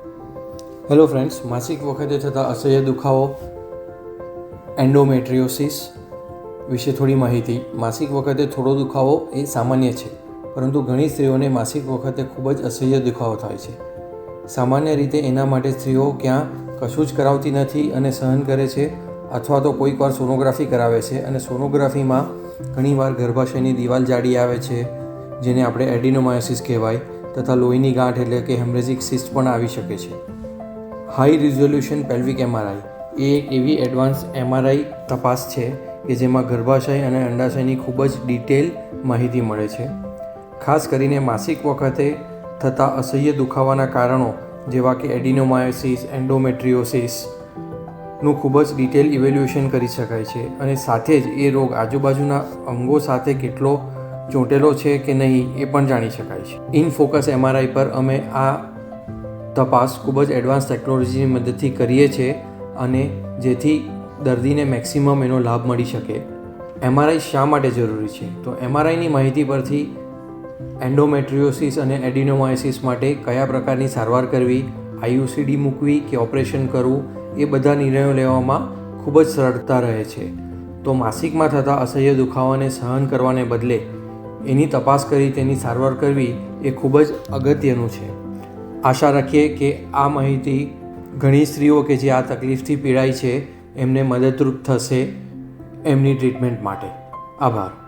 Hello friends, માસિક વખતે થતા અસહ્ય દુખાવો એન્ડોમેટ્રિયોસિસ વિશે થોડી માહિતી. માસિક વખતે થોડો દુખાવો એ સામાન્ય છે, પરંતુ ઘણી સ્ત્રીઓને માસિક વખતે ખૂબ જ અસહ્ય દુખાવો થાય છે. સામાન્ય રીતે એના માટે સ્ત્રીઓ ક્યાં કશું જ કરાવતી નથી અને સહન કરે છે, અથવા તો કોઈક વાર સોનોગ્રાફી કરાવે છે અને સોનોગ્રાફીમાં ઘણીવાર ગર્ભાશયની દિવાલ જાડી આવે છે, જેને આપણે એડિનોમાયોસિસ કહેવાય, તથા લોહીની ગાંઠ એટલે કે હેમરેજિક સિસ્ટ પણ આવી શકે છે. હાઈ રિઝોલ્યુશન પેલ્વિક એમઆરઆઈ એ એક એવી એડવાન્સ એમઆરઆઈ તપાસ છે કે જેમાં ગર્ભાશય અને અંડાશયની ખૂબ જ ડિટેલ માહિતી મળે છે. ખાસ કરીને માસિક વખતે થતા અસહ્ય દુખાવાના કારણો જેવા કે એડિનોમાયોસિસ, એન્ડોમેટ્રિયોસિસનું ખૂબ જ ડિટેલ ઇવેલ્યુએશન કરી શકાય છે, અને સાથે જ એ રોગ આજુબાજુના અંગો સાથે કેટલો ચોંટેલો છે કે નહીં એ પણ જાણી શકાય છે. ઇન ફોકસ એમઆરઆઈ પર અમે આ તપાસ ખૂબ જ એડવાન્સ ટેકનોલોજીની મદદથી કરીએ છીએ, અને જેથી દર્દીને મેક્સિમમ એનો લાભ મળી શકે. એમઆરઆઈ શા માટે જરૂરી છે? તો એમઆરઆઈની માહિતી પરથી એન્ડોમેટ્રિયોસિસ અને એડિનોમાયોસિસ માટે કયા પ્રકારની સારવાર કરવી, આઈયુસીડી મૂકવી કે ઓપરેશન કરવું, એ બધા નિર્ણયો લેવામાં ખૂબ જ સરળતા રહે છે. તો માસિકમાં થતા અસહ્ય દુખાવાને સહન કરવાને બદલે એની તપાસ કરી તેની સારવાર કરવી એ ખૂબ જ અગત્યનું છે. આશા રાખીએ કે આ માહિતી ઘણી સ્ત્રીઓ કે જે આ તકલીફથી પીડાય છે એમને મદદરૂપ થશે એમની ટ્રીટમેન્ટ માટે. આભાર.